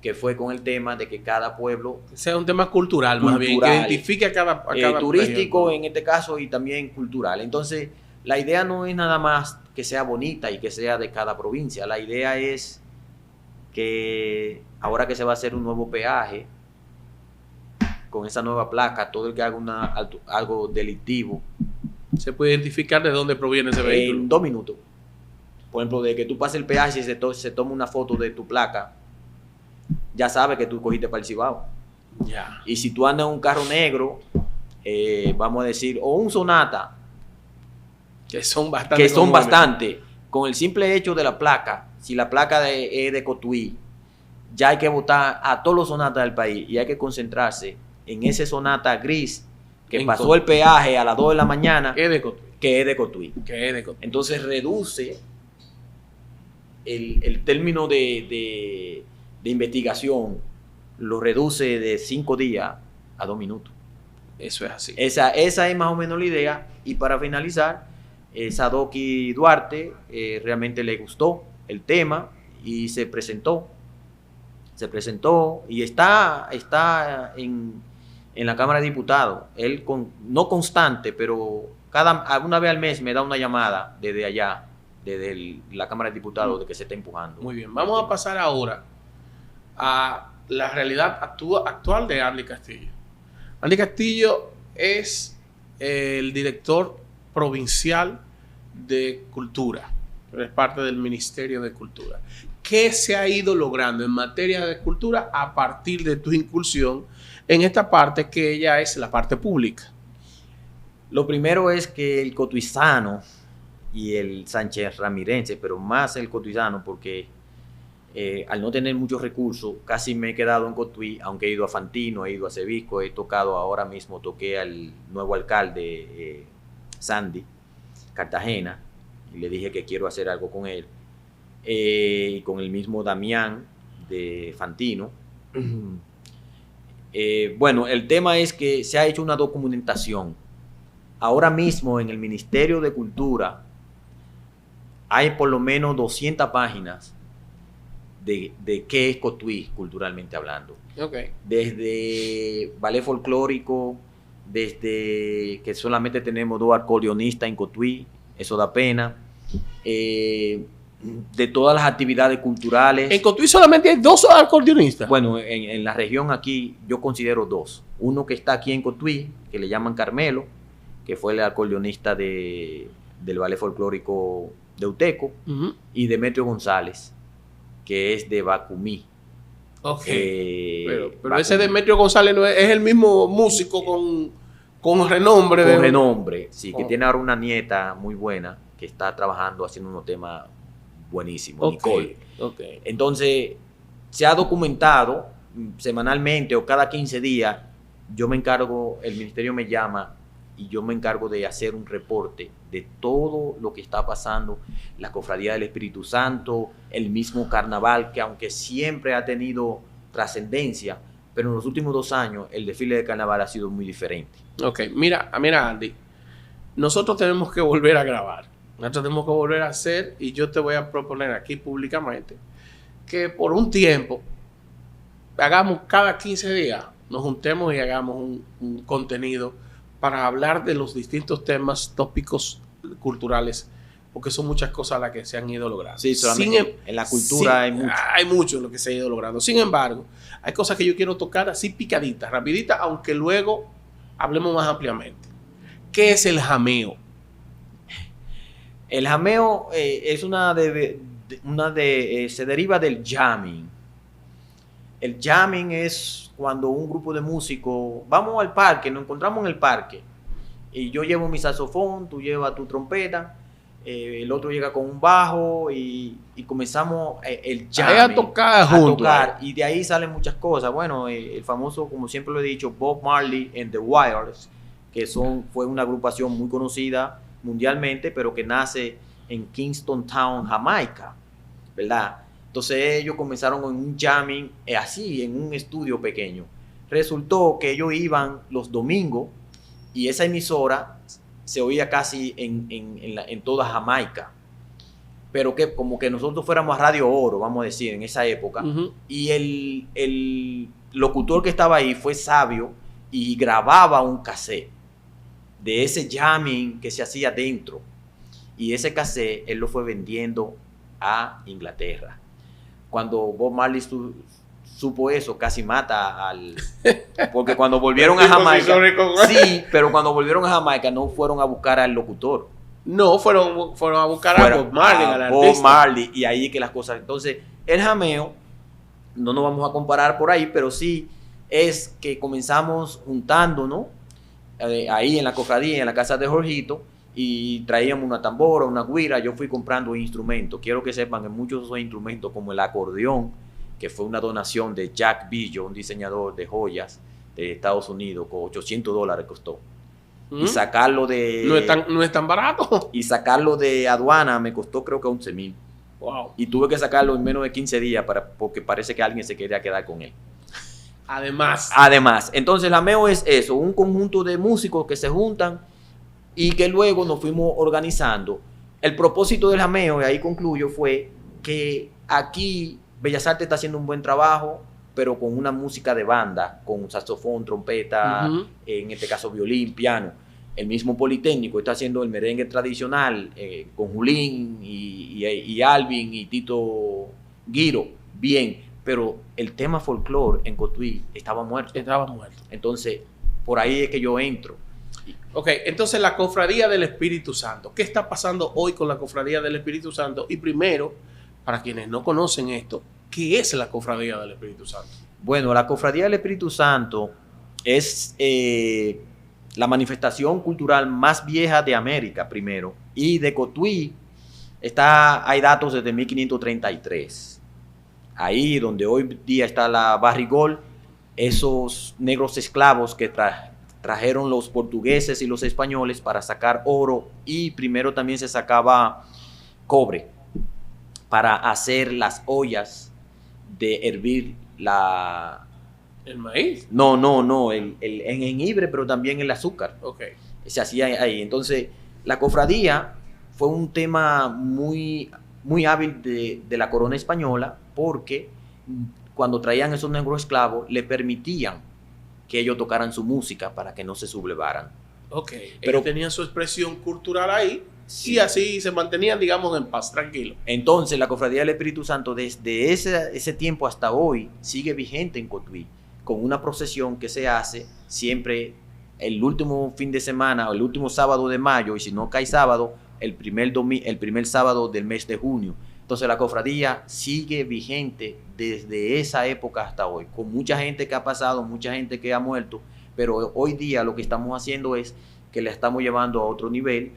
que fue con el tema de que cada pueblo sea un tema cultural, más bien, que identifique a cada turístico región, en este caso y también cultural. Entonces, la idea no es nada más que sea bonita y que sea de cada provincia. La idea es que ahora que se va a hacer un nuevo peaje, con esa nueva placa, todo el que haga algo delictivo se puede identificar de dónde proviene ese vehículo. En 2 minutos. Por ejemplo, de que tú pases el peaje y se toma una foto de tu placa, ya sabe que tú cogiste para el Cibao. Ya. Y si tú andas en un carro negro, vamos a decir, o un Sonata, Que son bastante. con el simple hecho de la placa, si la placa es de Cotuí, ya hay que votar a todos los Sonatas del país y hay que concentrarse en ese Sonata gris que En pasó Cotuí. el peaje a las 2 de la mañana, Es de Cotuí. que es de Cotuí. Que es de Cotuí. Entonces reduce el término de investigación, lo reduce de 5 días a 2 minutos. Eso es así. Esa es más o menos la idea. Y para finalizar, Sadoki Duarte realmente le gustó el tema y se presentó y está en la Cámara de Diputados. Él no constante, pero una vez al mes me da una llamada desde allá, desde la Cámara de Diputados, de que se está empujando. Muy bien. Vamos a pasar ahora a la realidad actual de Andy Castillo. Andy Castillo es el director provincial de Cultura, es parte del Ministerio de Cultura. ¿Qué se ha ido logrando en materia de cultura a partir de tu incursión en esta parte que ella es la parte pública? Lo primero es que el cotuizano y el Sánchez Ramirense, pero más el cotuizano, porque al no tener muchos recursos, casi me he quedado en Cotuí, aunque he ido a Fantino, he ido a Cebisco, he tocado ahora mismo, toqué al nuevo alcalde Sandy Cartagena, y le dije que quiero hacer algo con él, y con el mismo Damián de Fantino. Bueno, el tema es que se ha hecho una documentación. Ahora mismo en el Ministerio de Cultura hay por lo menos 200 páginas de qué es Cotuí, culturalmente hablando. Okay. Desde ballet folclórico, desde que solamente tenemos 2 acordeonistas en Cotuí, eso da pena. De todas las actividades culturales. En Cotuí solamente hay 2 acordeonistas. Bueno, en la región aquí yo considero 2. Uno que está aquí en Cotuí, que le llaman Carmelo, que fue el acordeonista del ballet folclórico de Uteco, y Demetrio González, que es de Bacumí. Ok. Pero Bacumí. ese Demetrio González no es el mismo músico con renombre. Con renombre, sí, que tiene ahora una nieta muy buena que está trabajando haciendo unos temas buenísimos, Nicole. Okay. Entonces, se ha documentado semanalmente o cada 15 días. Yo me encargo, el ministerio me llama y yo me encargo de hacer un reporte de todo lo que está pasando, la Cofradía del Espíritu Santo, el mismo carnaval, que aunque siempre ha tenido trascendencia, pero en los últimos 2 años el desfile de carnaval ha sido muy diferente. Ok, mira Andy, nosotros tenemos que volver a grabar, nosotros tenemos que volver a hacer, y yo te voy a proponer aquí públicamente que por un tiempo hagamos cada 15 días, nos juntemos y hagamos un contenido para hablar de los distintos temas, tópicos culturales, porque son muchas cosas las que se han ido logrando. Sí, solamente en la cultura hay mucho en lo que se ha ido logrando. Sin embargo, hay cosas que yo quiero tocar así picaditas, rapiditas, aunque luego hablemos más ampliamente. ¿Qué es el jameo? El jameo es se deriva del jamming. El jamming es cuando un grupo de músicos, vamos al parque, nos encontramos en el parque, y yo llevo mi saxofón, tú llevas tu trompeta, el otro llega con un bajo y comenzamos el jamming. A tocar juntos. Y de ahí salen muchas cosas. Bueno, el famoso, como siempre lo he dicho, Bob Marley and the Wailers, que fue una agrupación muy conocida mundialmente, pero que nace en Kingston Town, Jamaica, ¿verdad? Entonces ellos comenzaron en un jamming así, en un estudio pequeño. Resultó que ellos iban los domingos y esa emisora se oía casi en toda Jamaica. Pero que como que nosotros fuéramos a Radio Oro, vamos a decir, en esa época. Y el locutor que estaba ahí fue sabio y grababa un cassette de ese jamming que se hacía dentro. Y ese cassette él lo fue vendiendo a Inglaterra. Cuando Bob Marley supo eso, casi mata porque cuando volvieron a Jamaica, sí, pero cuando volvieron a Jamaica no fueron a buscar al locutor. No, fueron a buscar a Bob Marley, al artista. Bob Marley, y ahí que las cosas. Entonces, el jameo no nos vamos a comparar por ahí, pero sí es que comenzamos juntándonos ahí en la cofradía, en la casa de Jorgito, y traíamos una tambora, una güira. Yo fui comprando instrumentos. Quiero que sepan que muchos de esos instrumentos, como el acordeón, que fue una donación de Jack Billo, un diseñador de joyas de Estados Unidos, con $800 costó. Y sacarlo de... No es tan barato. Y sacarlo de aduana me costó creo que 11,000. Wow. Y tuve que sacarlo en menos de 15 días porque parece que alguien se quería quedar con él. Además, entonces la MEO es eso, un conjunto de músicos que se juntan y que luego nos fuimos organizando. El propósito de la MEO, y ahí concluyo, fue que aquí Bellas Artes está haciendo un buen trabajo, pero con una música de banda, con saxofón, trompeta, en este caso violín, piano. El mismo Politécnico está haciendo el merengue tradicional con Julín y Alvin y Tito Guiro, bien, pero el tema folclore en Cotuí estaba muerto. Entonces, por ahí es que yo entro. Ok, entonces la Cofradía del Espíritu Santo. ¿Qué está pasando hoy con la Cofradía del Espíritu Santo? Y primero, para quienes no conocen esto, ¿qué es la Cofradía del Espíritu Santo? Bueno, la Cofradía del Espíritu Santo es la manifestación cultural más vieja de América, primero. Y de Cotuí hay datos desde 1533. Ahí donde hoy día está la Barrigol, esos negros esclavos que trajeron los portugueses y los españoles para sacar oro, y primero también se sacaba cobre para hacer las ollas de hervir ¿El maíz? No, el jengibre, pero también el azúcar. Ok. Se hacía ahí. Entonces, la cofradía fue un tema muy, muy hábil de la corona española, porque cuando traían esos negros esclavos, le permitían que ellos tocaran su música para que no se sublevaran. Ok. Pero ellos tenían su expresión cultural ahí. Sí. Y así se mantenían, digamos, en paz, tranquilo. Entonces, la Cofradía del Espíritu Santo, desde ese tiempo hasta hoy, sigue vigente en Cotuí, con una procesión que se hace siempre el último fin de semana o el último sábado de mayo, y si no cae sábado, el primer sábado del mes de junio. Entonces, la cofradía sigue vigente desde esa época hasta hoy, con mucha gente que ha pasado, mucha gente que ha muerto, pero hoy día lo que estamos haciendo es que la estamos llevando a otro nivel.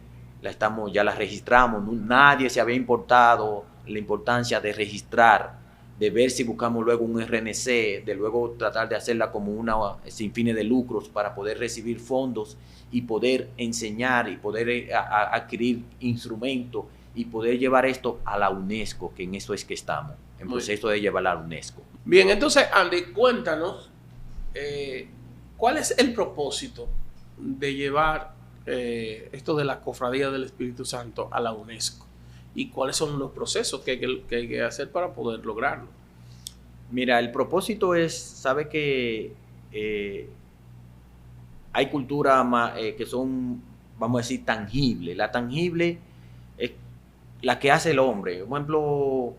Ya la registramos, nadie se había importado la importancia de registrar, de ver si buscamos luego un RNC, de luego tratar de hacerla como una sin fines de lucros para poder recibir fondos y poder enseñar y poder adquirir instrumentos y poder llevar esto a la UNESCO, que en eso es que estamos, en proceso de llevarla a la UNESCO. Bien, entonces Andy, cuéntanos, ¿cuál es el propósito de llevar esto de la Cofradía del Espíritu Santo a la UNESCO? ¿Y cuáles son los procesos que hay que hacer para poder lograrlo? Mira, el propósito es, sabe que hay culturas que son, vamos a decir, tangibles. La tangible es la que hace el hombre. Por ejemplo,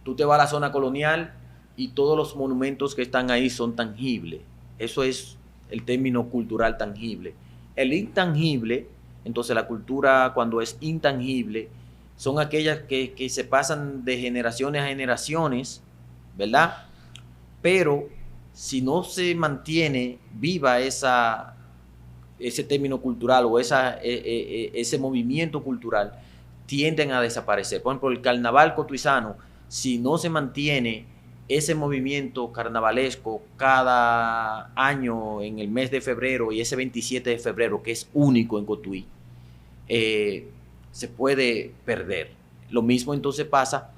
tú te vas a la zona colonial y todos los monumentos que están ahí son tangibles. Eso es el término cultural tangible. El intangible, entonces la cultura cuando es intangible, son aquellas que se pasan de generaciones a generaciones, ¿verdad? Pero si no se mantiene viva ese término cultural o ese movimiento cultural, tienden a desaparecer. Por ejemplo, el carnaval cotuizano, si no se mantiene ese movimiento carnavalesco cada año en el mes de febrero y ese 27 de febrero que es único en Cotuí, se puede perder. Lo mismo entonces pasa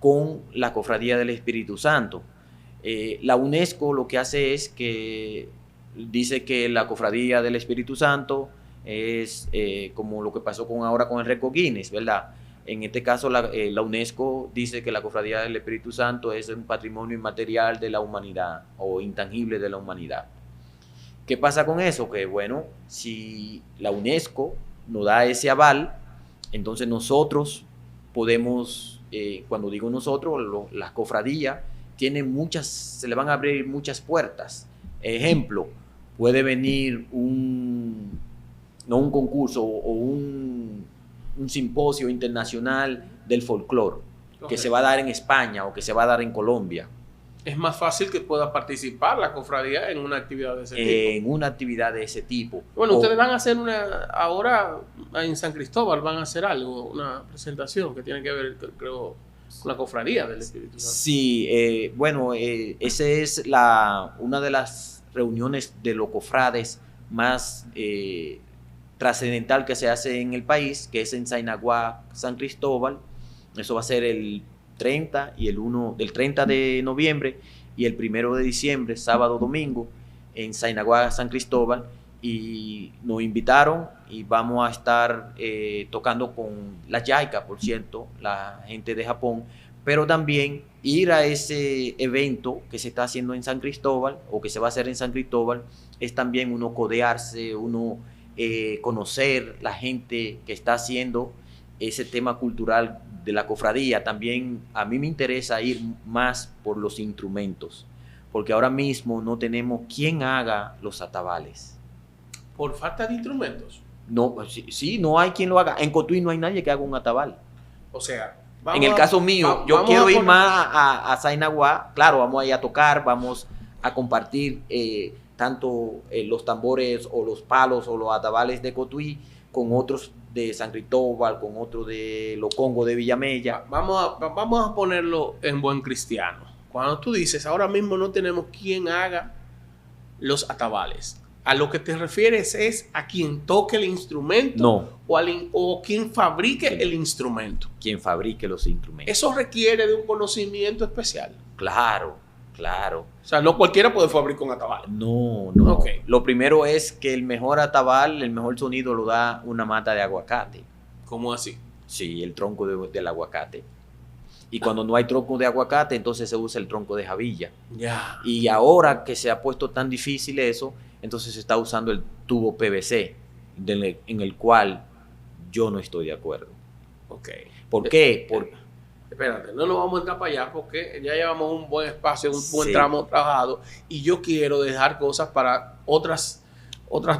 con la Cofradía del Espíritu Santo. La UNESCO lo que hace es que dice que la Cofradía del Espíritu Santo es como lo que pasó ahora con el récord Guinness, ¿verdad? En este caso, la UNESCO dice que la Cofradía del Espíritu Santo es un patrimonio inmaterial de la humanidad o intangible de la humanidad. ¿Qué pasa con eso? Que bueno, si la UNESCO nos da ese aval, entonces nosotros podemos, cuando digo nosotros, las cofradías tienen se le van a abrir muchas puertas. Ejemplo, puede venir no un concurso o un simposio internacional del folclore, que se va a dar en España o que se va a dar en Colombia. Es más fácil que pueda participar la cofradía en una actividad de ese tipo. En una actividad de ese tipo. Bueno, ustedes van a hacer ahora en San Cristóbal van a hacer algo, una presentación que tiene que ver, creo, con la cofradía del Espíritu Santo. Sí, bueno, esa es una de las reuniones de los cofrades más trascendental que se hace en el país, que es en Sainaguá, San Cristóbal. Eso va a ser el 30 del 30 de noviembre y el 1 de diciembre, sábado, domingo, en Sainaguá, San Cristóbal, y nos invitaron y vamos a estar tocando con la Yaika, por cierto, la gente de Japón, pero también ir a ese evento que se está haciendo en San Cristóbal o que se va a hacer en San Cristóbal es también uno codearse, uno conocer la gente que está haciendo ese tema cultural de la cofradía. También a mí me interesa ir más por los instrumentos, porque ahora mismo no tenemos quien haga los atabales. ¿Por falta de instrumentos? No, sí, no hay quien lo haga. En Cotuí no hay nadie que haga un atabal. O sea, en el caso mío, yo quiero ir más a Sainaguá. Claro, vamos a ir a tocar, vamos a compartir tanto los tambores o los palos o los atabales de Cotuí con otros de San Cristóbal, con otros de los congos de Villamella. Vamos a ponerlo en buen cristiano. Cuando tú dices, ahora mismo no tenemos quien haga los atabales, a lo que te refieres es a quien toque el instrumento. No. O quien fabrique el instrumento. Quien fabrique los instrumentos. Eso requiere de un conocimiento especial. Claro. O sea, no cualquiera puede fabricar un atabal. No. Okay. Lo primero es que el mejor atabal, el mejor sonido lo da una mata de aguacate. ¿Cómo así? Sí, el tronco del aguacate. Y cuando no hay tronco de aguacate, entonces se usa el tronco de jabilla. Ya. Y ahora que se ha puesto tan difícil eso, entonces se está usando el tubo PVC, en el cual yo no estoy de acuerdo. Ok. ¿Por qué? Espérate, no nos vamos a entrar para allá porque ya llevamos un buen espacio, un buen Sí. tramo trabajado y yo quiero dejar cosas para otras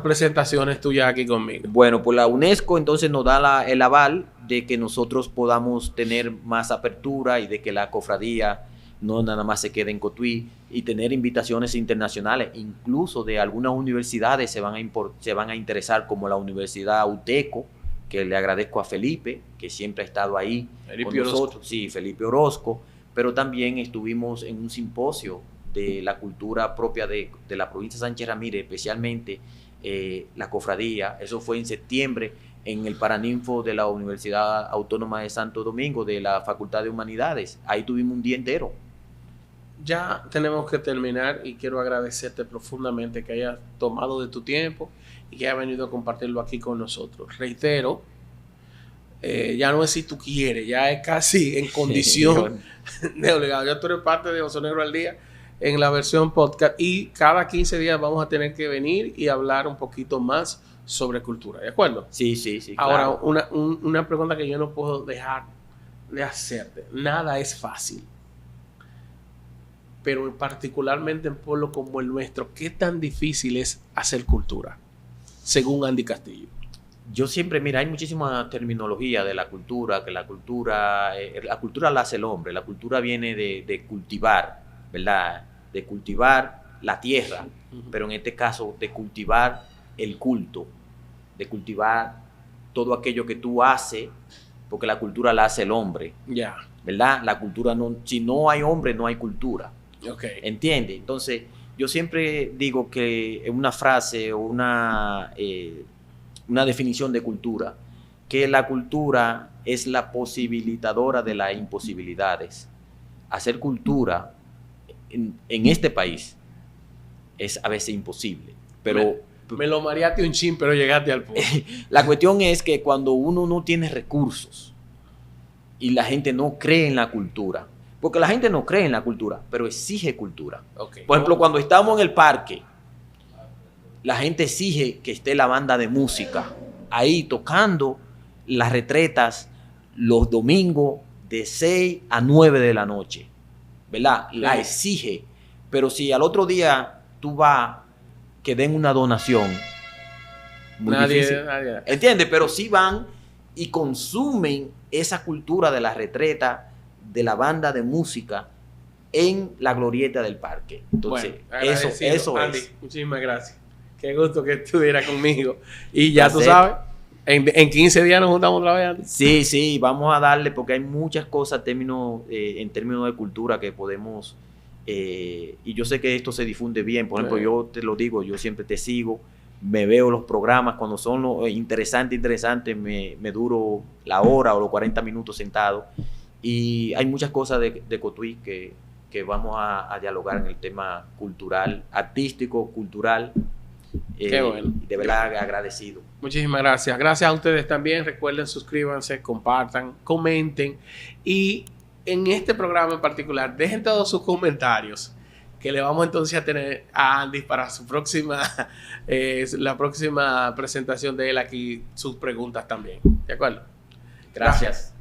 presentaciones tuyas aquí conmigo. Bueno, pues la UNESCO entonces nos da el aval de que nosotros podamos tener más apertura y de que la cofradía no nada más se quede en Cotuí y tener invitaciones internacionales, incluso de algunas universidades se van a interesar, como la Universidad UTECO, que le agradezco a Felipe, que siempre ha estado ahí con nosotros. Sí, Felipe Orozco, pero también estuvimos en un simposio de la cultura propia de la provincia de Sánchez Ramírez, especialmente la cofradía. Eso fue en septiembre en el Paraninfo de la Universidad Autónoma de Santo Domingo, de la Facultad de Humanidades. Ahí tuvimos un día entero. Ya tenemos que terminar y quiero agradecerte profundamente que hayas tomado de tu tiempo y que hayas venido a compartirlo aquí con nosotros. Reitero, ya no es si tú quieres, ya es casi en condición de obligado. Ya tú eres parte de Oso Negro al Día en la versión podcast y cada 15 días vamos a tener que venir y hablar un poquito más sobre cultura, ¿de acuerdo? Sí. Ahora, Claro. una pregunta que yo no puedo dejar de hacerte. Nada es fácil. Pero particularmente en pueblos como el nuestro, ¿qué tan difícil es hacer cultura? Según Andy Castillo. Yo siempre, mira, hay muchísima terminología de la cultura, que la cultura la hace el hombre, la cultura viene de cultivar, ¿verdad? De cultivar la tierra, pero en este caso de cultivar el culto, de cultivar todo aquello que tú haces, porque la cultura la hace el hombre, Ya. ¿verdad? La cultura no, si no hay hombre, no hay cultura. Ok. ¿Entiendes? Entonces, yo siempre digo que una frase o una definición de cultura, que la cultura es la posibilitadora de las imposibilidades. Hacer cultura en este país es a veces imposible, pero Me lo mareaste un chin, pero llegaste al punto. la cuestión es que cuando uno no tiene recursos y la gente no cree en la cultura, porque la gente no cree en la cultura, pero exige cultura. Okay. Por ejemplo, cuando estamos en el parque, la gente exige que esté la banda de música ahí tocando las retretas los domingos de 6 a 9 de la noche, ¿verdad? La exige. Pero si al otro día tú vas, que den una donación, muy difícil. Nadie. ¿Entiendes? Pero sí van y consumen esa cultura de la retreta de la banda de música en la glorieta del parque. Entonces, bueno, eso Andy, es. muchísimas gracias. Qué gusto que estuviera conmigo. Y ya tú Placer. sabes, en 15 días nos juntamos otra vez, Andy. Sí, vamos a darle porque hay muchas cosas en términos de cultura que podemos, y yo sé que esto se difunde bien. Por ejemplo, yo te lo digo, yo siempre te sigo, me veo los programas, cuando son interesantes, me duro la hora o los 40 minutos sentado, y hay muchas cosas de Cotuí que vamos a dialogar en el tema cultural, artístico, cultural. Qué bueno. De verdad agradecido. Muchísimas gracias. Gracias a ustedes también. Recuerden, suscríbanse, compartan, comenten. Y en este programa en particular, dejen todos sus comentarios, que le vamos entonces a tener a Andy para su próxima, la próxima presentación de él aquí, sus preguntas también. ¿De acuerdo? Gracias.